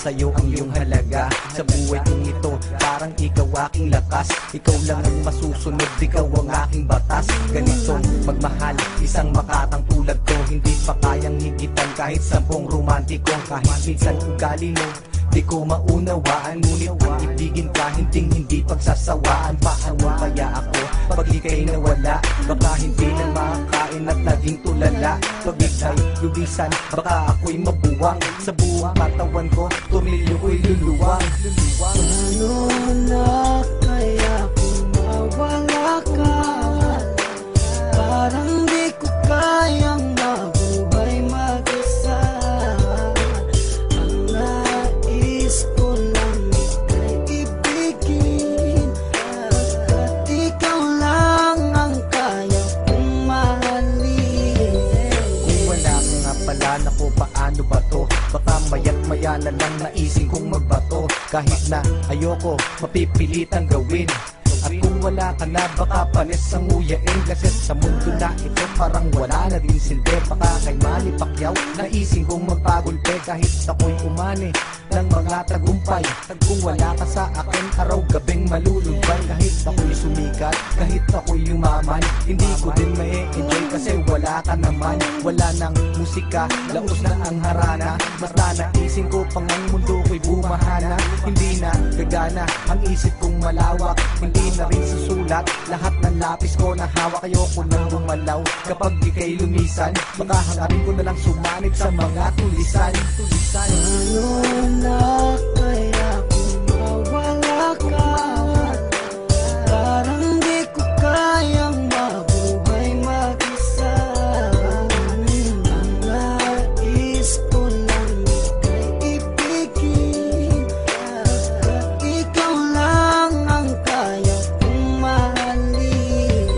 sa'yo ang iyong halaga. Sa buhay kong ito, parang ikaw aking lakas. Ikaw lang ang masusunod, ikaw ang aking batas. Ganitong magmahal, isang makatang tulad ko, hindi pa kayang higitan kahit 10 romantiko. Kahit minsan ugali mo, di ko maunawaan, ngunit ang ibigin ka, hindi pagsasawaan. Paano kaya ako pag ika'y nawala? Baka hindi na makakain at naging tulala. Pag ika'y lubisan, baka ako'y mabuwang. Sa buong katawan ko, tumilyo ko'y luluwang. Paano na kaya kung mawala ka? Parang di ko kayang mabuhay mag-isa. Ang nais ko lang ika'y ibigin, at ikaw lang ang kaya kong mahalin. Kung wala ka nga pala, naku paano ba to? Baka maya't maya na lang naising kong magbato. Kahit na ayoko, mapipilitang gawin. At kung wala ka na, baka panis ang nguyain. Kasi sa mundo na ito, parang wala na din silbi. Baka kay Manny Pacquiao, naising kong magpagulpe. Kahit ako'y umani ng mga tagumpay, kung wala ka sa akin, araw-gabing malulumbay. Kahit ako'y sumikat, kahit ako'y yumaman, hindi ko din ma-enjoy kasi wala ka naman. Wala nang musika, laos na ang harana. Basta naising ko pang ang mundo ko'y bumahana. Hindi na gagana ang isip kong malawak, hindi na rin susulat lahat ng lapis ko na hawak. Ayoko nang lumalaw kapag ika'y lumisan, baka hangarin ko na lang sumanib sa mga tulisan. Paano na kaya kung mawala ka? Parang di ko kayang mabuhay mag-isa. Ang nais ko lang ika'y ibigin, at ikaw lang ang kaya kong mahalin.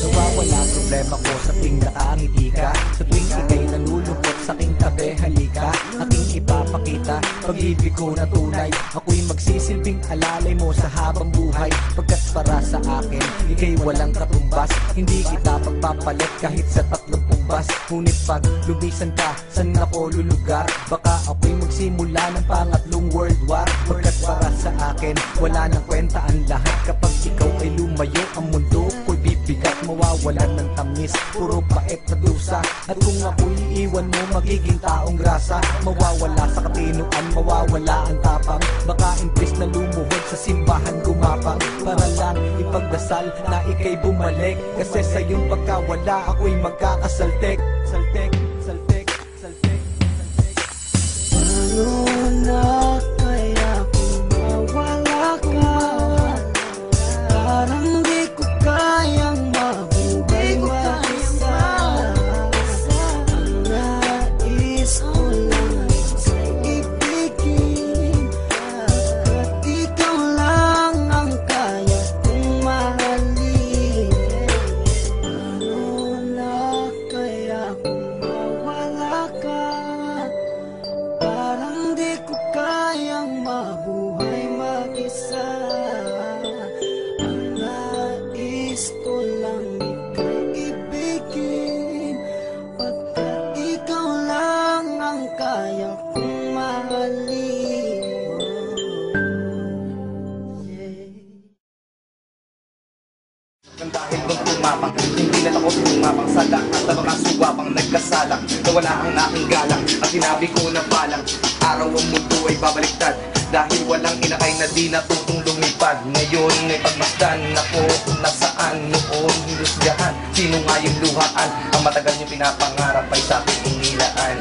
Nawawala problema ko sa tuwing nakangiti ka, sa tuwing ika'y nalulungkot sa aking tabi. Halika, aking ipapakita pag-ibig ko na tunay. Ako'y magsisilbing alalay mo sa habang buhay. Pagkat para sa akin, ika'y walang katumbas. Hindi kita pagpapalit kahit sa 30 bus. Ngunit pag lumisan ka, saan ako lulugar? Baka ako'y magsimula ng pangatlong world war. Pagkat para sa akin, wala nang kwenta ang lahat. Kapag ikaw ay lumayo, ang mundo ko'y bibigat. Mawawalan ng tamis, puro pait na dusa. At kung ako'y iiwan mo, magiging taong grasa. Mawawala sa katinuan, mawawala ang tapang. Baka imbis na lumuhod sa simbahan gumapang, para lang ipagdasal na ika'y bumalik. Kasi sa iyong pagkawala, ako'y magkakasaltek. Saltek, saltek, saltek, saltek. Paano na kaya kung mawala ka? Parang di ko kayang mabuhay mag-isa. Ang nais ko lang ika'y ibigin, at ikaw lang ang kaya kong mahalin. Paano na kaya kung mawala ka? Parang di ko kayang mabuhay mag-isa. Ang nais ko lang ika'y ibigin, pagkat ikaw lang ang kaya kong mahalin. Nang dahil nung tumapang, hindi na ako tumapang sa lahat ng mga suwapang nagkasalang. Nawala ang aking galang at sinabi ko na palang araw ang mundo ay babaliktad, dahil walang inakay na di natutong lumipad. Ngayon ay pagmasdan ako kung nasaan noon hinusgahan. Sino nga yung luhaan? Ang matagal niyong pinapangarap ay sa aking inilaan.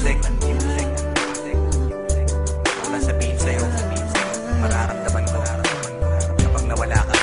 music. Wala sabihin sa'yo, mararamdaman ko kapag nawala ka.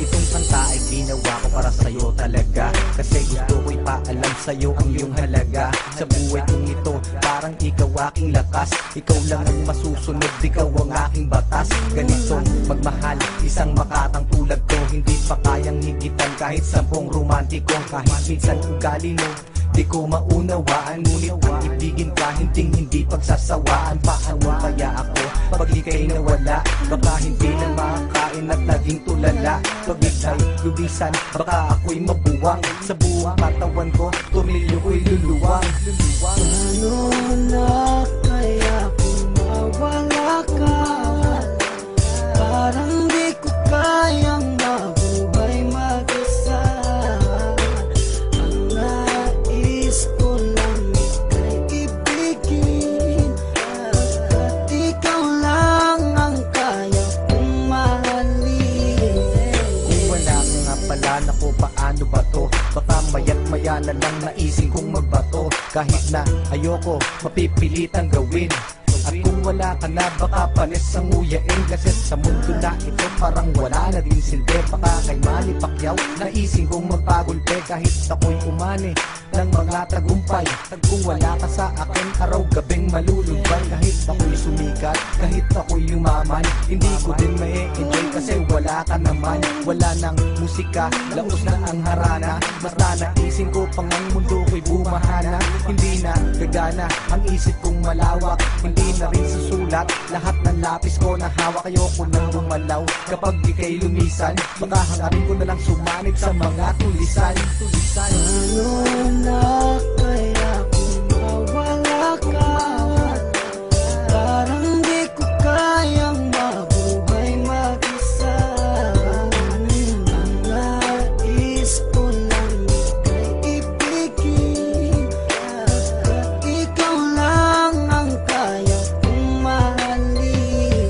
Itong kanta ay ginawa ko para sa'yo talaga, kasi gusto ko ipaalam sa'yo ang iyong halaga. Sa buhay kong ito, parang ikaw aking lakas. Ikaw lang ang masusunod, ikaw ang aking batas. Ganitong magmahal, isang makatang tulad ko, hindi pa kayang higitan kahit 10 romantiko. Kahit minsan ugali mo, di ko maunawaan, ngunit ang ibigin ka, hindi pagsasawaan. Paano kaya ako pag ika'y nawala? Baka hindi na makakain at naging tulala. Pag ika'y lubisan, baka ako'y mabuwang. Sa buong katawan ko, tumilyo ko'y luluwang. Paano na kaya kung mawala ka? Parang di ko kayang mabuhay mag-isa. Ang nais ko lang ika'y ibigin, at ikaw lang ang kaya kong mahalin. Kung wala ka nga pala, naku paano ba to? Baka maya't maya na lang naising kong magbato. Kahit na ayoko, mapipilitang gawin. At kung wala ka na, baka panis ang nguyain. Kasi sa mundo na ito, parang wala na din silbi. Baka kay Manny Pacquiao, naising kong magpagulpe. Kahit ako'y umani ng mga tagumpay, kung wala ka sa akin, araw-gabing malulumbay. Kahit ako'y sumikat, kahit ako'y yumaman, hindi ko din ma-enjoy kasi wala ka naman. Wala nang musika, laos na ang harana. Basta naising ko pang ang mundo ko'y bumahana. Hindi na gagana ang isip kong malawak, hindi na rin susulat lahat ng lapis ko na hawak. Ayoko nang lumalaw kapag ika'y lumisan, baka hangarin ko na lang sumanib sa mga tulisan. Paano na kaya kung mawala ka? Parang di ko kayang mabuhay mag-isa. Ang nais ko lang ika'y ibigin, at ikaw lang ang kaya kong mahalin.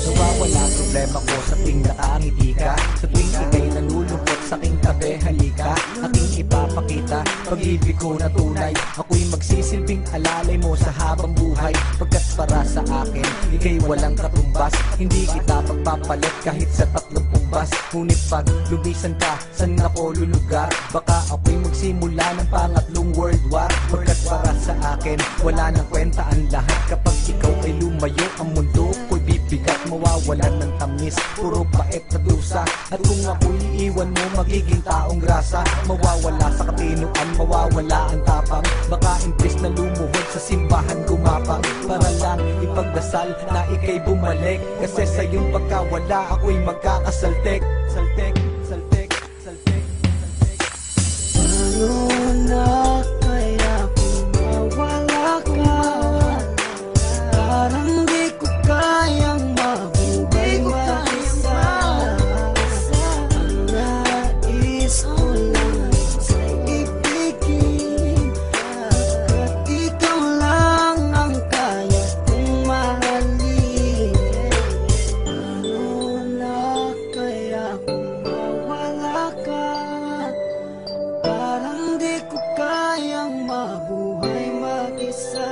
Nawawala problema ko sa tuwing nakangiti ka, sa tuwing ika'y nalulungkot sa aking tabi, halika. Aking ipapakita pag-ibig ko na tunay. Ako'y magsisilbing alalay mo sa habang buhay. Pagkat para sa akin, ika'y walang katumbas. Hindi kita pagpapalit kahit sa 30 bus. Ngunit pag lumisan ka, saan ako lulugar? Baka ako'y magsimula ng pangatlong world war. Pagkat para sa akin, wala nang kwenta ang lahat. Kapag ikaw ay lumayo, ang mundo ko'y bibigat. Mawawalan ng tamis, puro pait na dusa. At kung ako'y iiwan mo, magiging taong grasa. Mawawala sa katinuan, mawawala ang tapang. Baka imbes na lumuhod sa simbahan gumapang, para lang ipagdasal na ika'y bumalik. Kasi sa iyong pagkawala, ako'y magkakasaltek. Saltek, saltek, saltek, saltek. Paano na kaya kung mawala ka? Parang di ko kayang mabuhay mag-isa. Ang nais ko lang ika'y ibigin, at ikaw lang ang kaya kong mahalin. Paano na kaya kung mawala ka? Parang di ko kayang mabuhay mag-isa.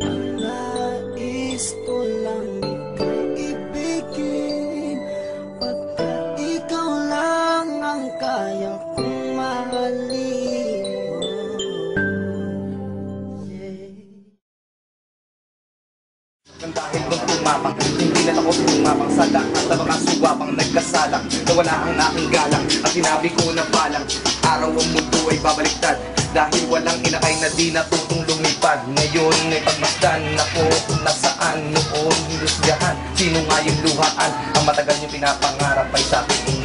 Ang nais ko lang ika'y ibigin, pagkat ikaw lang ang kaya kong mahalin. Nang dahil nung tumapang, hindi na ako tumapang sa lahat ng mga suwapang nagkasalang. Nawala ang aking galang at sinabi ko na palang araw ang mundo ay babaliktad, dahil walang inakay na di natutong lumipad. Ngayon ay pagmasdan ako kung nasaan noon hinusgahan. Sino nga yung luhaan? Ang matagal niyong pinapangarap ay sa aking